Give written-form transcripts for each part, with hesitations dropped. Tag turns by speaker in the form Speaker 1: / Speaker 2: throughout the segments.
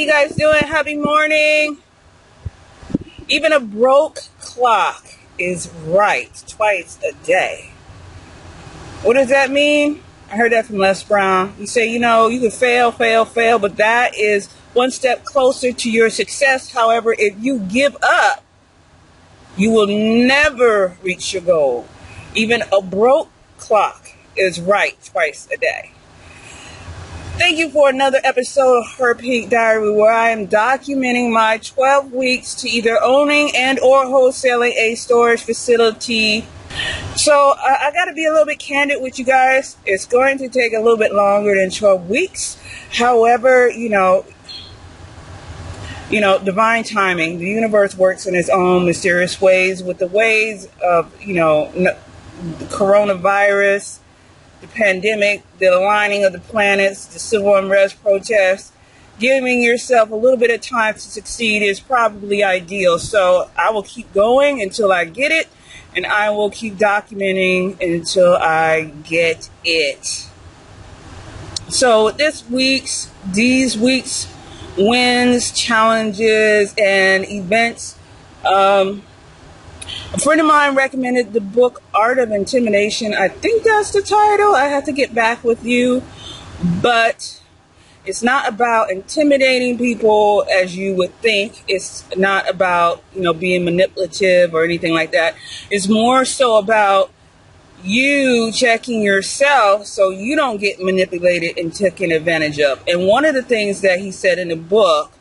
Speaker 1: guys doing? Happy morning. Even a broke clock is right twice a day. What does that mean? I heard that from Les Brown. He said, you can fail, but that is one step closer to your success. However, if you give up, you will never reach your goal. Even a broke clock is right twice a day. Thank you for another episode of Her Pink Diary, where I am documenting my 12 weeks to either owning and or wholesaling a storage facility. So I got to be a little bit candid with you guys. It's going to take a little bit longer than 12 weeks. However, divine timing. The universe works in its own mysterious ways with the ways of, the coronavirus, the pandemic, the aligning of the planets, the civil unrest protests. Giving yourself a little bit of time to succeed is probably ideal. So I will keep going until I get it, and I will keep documenting until I get it. So these weeks' wins, challenges, and events. A friend of mine recommended the book Art of Intimidation. I think that's the title. I have to get back with you. But it's not about intimidating people as you would think. It's not about, being manipulative or anything like that. It's more so about you checking yourself so you don't get manipulated and taken advantage of. And one of the things that he said in the book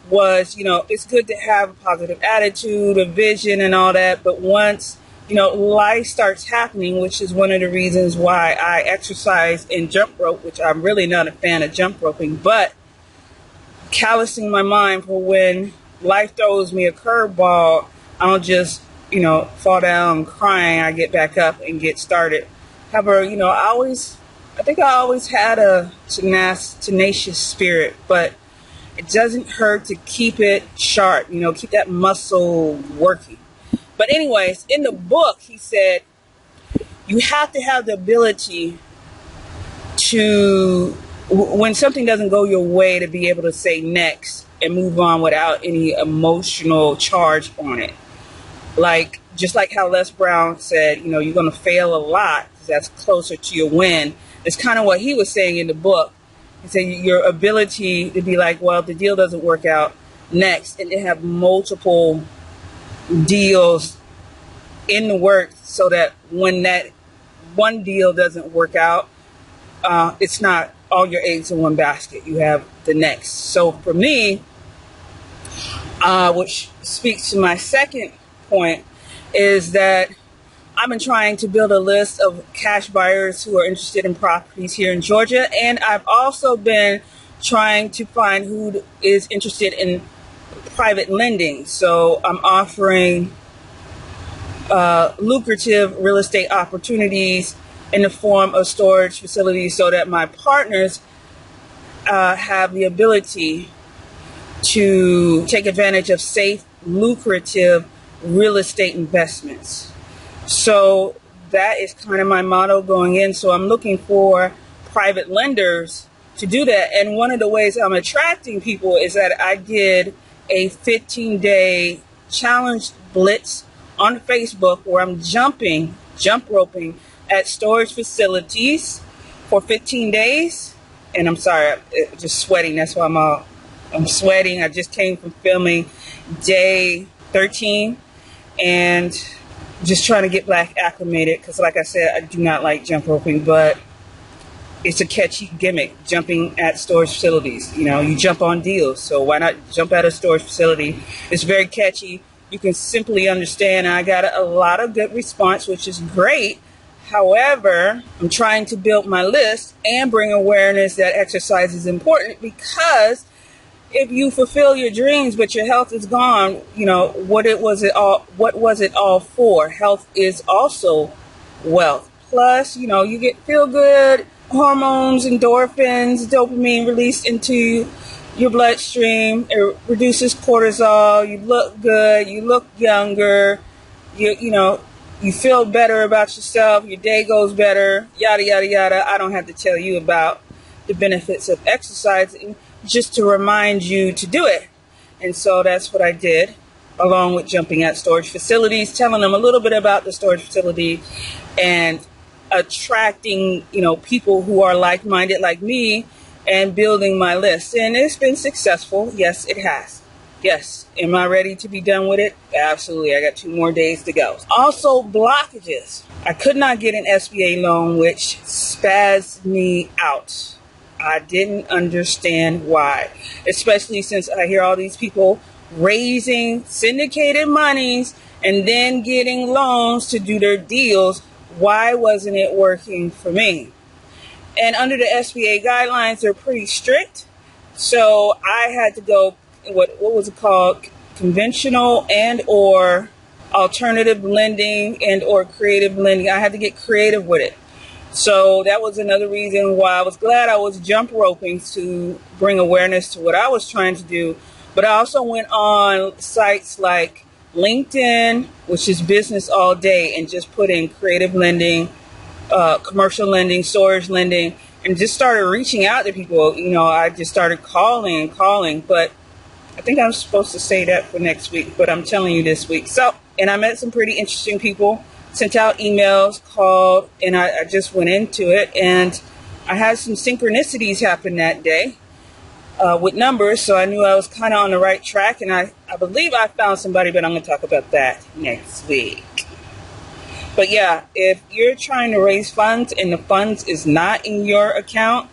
Speaker 1: was, it's good to have a positive attitude, a vision and all that. But once, life starts happening, which is one of the reasons why I exercise and jump rope, which I'm really not a fan of jump roping, but callousing my mind for when life throws me a curveball, I don't just, fall down crying. I get back up and get started. However, I think I always had a tenacious spirit, but it doesn't hurt to keep it sharp, keep that muscle working. But anyways, in the book, he said, you have to have the ability to, when something doesn't go your way, to be able to say next and move on without any emotional charge on it. Just like how Les Brown said, you're going to fail a lot, because that's closer to your win. It's kind of what he was saying in the book. He said your ability to be like, well, the deal doesn't work out, next, and to have multiple deals in the works so that when that one deal doesn't work out, it's not all your eggs in one basket. You have the next. So for me, which speaks to my second point, is that I've been trying to build a list of cash buyers who are interested in properties here in Georgia. And I've also been trying to find who is interested in private lending. So I'm offering lucrative real estate opportunities in the form of storage facilities so that my partners have the ability to take advantage of safe, lucrative real estate investments. So that is kind of my motto going in. So I'm looking for private lenders to do that. And one of the ways I'm attracting people is that I did a 15-day challenge blitz on Facebook where I'm jump roping at storage facilities for 15 days. And I'm sorry, I'm just sweating. That's why I'm sweating. I just came from filming day 13 and just trying to get back acclimated, because like I said, I do not like jump roping, but it's a catchy gimmick, jumping at storage facilities. You jump on deals, so why not jump at a storage facility? It's very catchy. You can simply understand. I got a lot of good response, which is great. However, I'm trying to build my list and bring awareness that exercise is important, because if you fulfill your dreams but your health is gone, what was it all for? Health is also wealth. Plus, you feel good hormones, endorphins, dopamine released into your bloodstream. It reduces cortisol. You look good. You look younger. You feel better about yourself. Your day goes better. Yada, yada, yada. I don't have to tell you about the benefits of exercising. just to remind you to do it. And so that's what I did, along with jumping at storage facilities, telling them a little bit about the storage facility and attracting, people who are like-minded like me and building my list. And it's been successful. Yes, it has. Yes. Am I ready to be done with it? Absolutely. I got 2 more days to go. Also, blockages. I could not get an SBA loan, which spazzed me out. I didn't understand why, especially since I hear all these people raising syndicated monies and then getting loans to do their deals. Why wasn't it working for me? And under the SBA guidelines, they're pretty strict. So I had to go, what was it called? Conventional and or alternative lending and or creative lending. I had to get creative with it. So that was another reason why I was glad I was jump roping to bring awareness to what I was trying to do. But I also went on sites like LinkedIn, which is business all day, and just put in creative lending, commercial lending, storage lending, and just started reaching out to people. I just started calling, but I think I'm supposed to say that for next week, but I'm telling you this week. And I met some pretty interesting people, sent out emails, called, and I just went into it, and I had some synchronicities happen that day with numbers, so I knew I was kind of on the right track, and I believe I found somebody, but I'm going to talk about that next week. But yeah, if you're trying to raise funds and the funds is not in your account,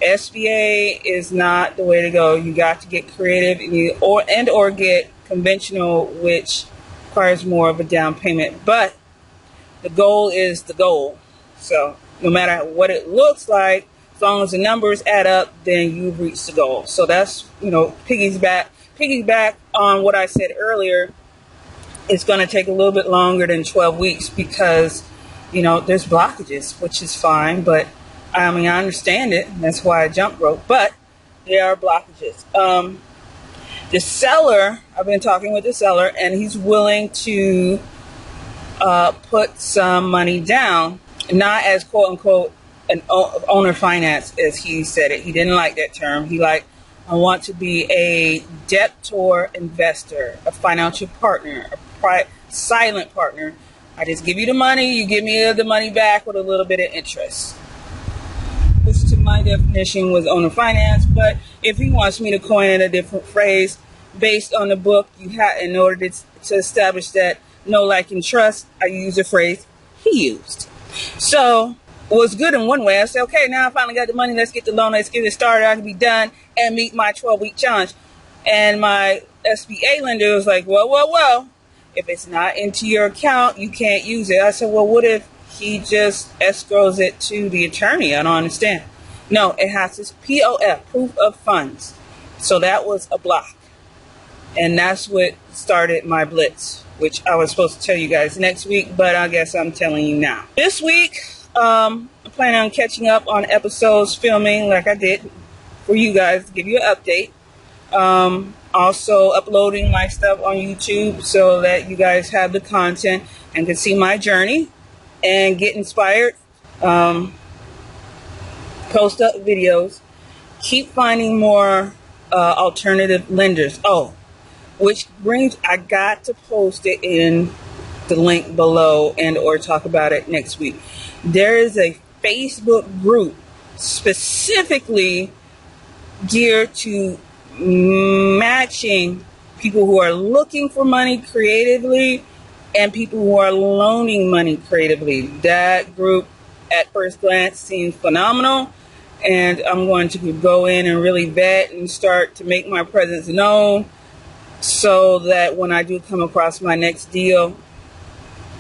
Speaker 1: SBA is not the way to go. You got to get creative or get conventional, which requires more of a down payment. But the goal is the goal. So no matter what it looks like, as long as the numbers add up, then you've reached the goal. So that's, piggyback on what I said earlier. It's going to take a little bit longer than 12 weeks because, there's blockages, which is fine. But I understand it. That's why I jump rope. But there are blockages. The seller, I've been talking with the seller, and he's willing to put some money down, not as quote unquote an owner finance as he said it. He didn't like that term. I want to be a debtor investor, a financial partner, a silent partner. I just give you the money, you give me the money back with a little bit of interest. This to my definition was owner finance, but if he wants me to coin it a different phrase based on the book, in order to establish that know, like, and trust, I use the phrase he used. So it was good in one way. I said, okay, now I finally got the money. Let's get the loan. Let's get it started. I can be done and meet my 12-week challenge. And my SBA lender was like, well, if it's not into your account, you can't use it. I said, well, what if he just escrows it to the attorney? I don't understand. No, it has this POF, proof of funds. So that was a block. And that's what started my blitz, which I was supposed to tell you guys next week, but I guess I'm telling you now. This week, I'm planning on catching up on episodes, filming like I did for you guys to give you an update. Also uploading my stuff on YouTube so that you guys have the content and can see my journey and get inspired. Post up videos. Keep finding more alternative lenders. Which brings, I got to post it in the link below and or talk about it next week. There is a Facebook group specifically geared to matching people who are looking for money creatively and people who are loaning money creatively. That group at first glance seems phenomenal, and I'm going to go in and really vet and start to make my presence known so that when I do come across my next deal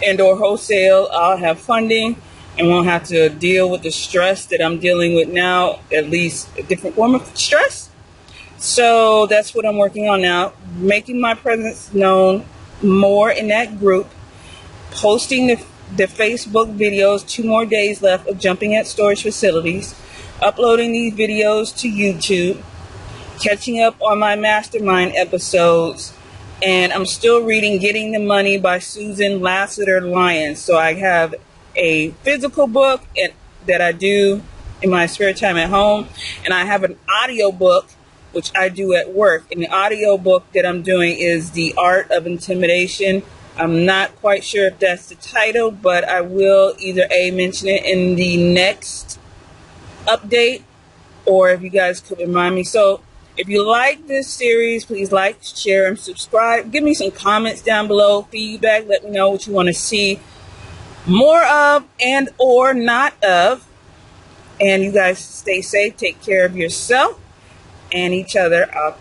Speaker 1: and or wholesale, I'll have funding and won't have to deal with the stress that I'm dealing with now, at least a different form of stress. So that's what I'm working on now, making my presence known more in that group, posting the Facebook videos, 2 more days left of jumping at storage facilities, uploading these videos to YouTube, catching up on my mastermind episodes, and I'm still reading Getting the Money by Susan Lassiter-Lyons. So I have a physical book that I do in my spare time at home, and I have an audiobook which I do at work. And the audiobook that I'm doing is The Art of Intimidation. I'm not quite sure if that's the title, but I will either mention it in the next update, or if you guys could remind me. So if you like this series, please like, share, and subscribe. Give me some comments down below, feedback. Let me know what you want to see more of and or not of. And you guys stay safe, take care of yourself and each other. I'll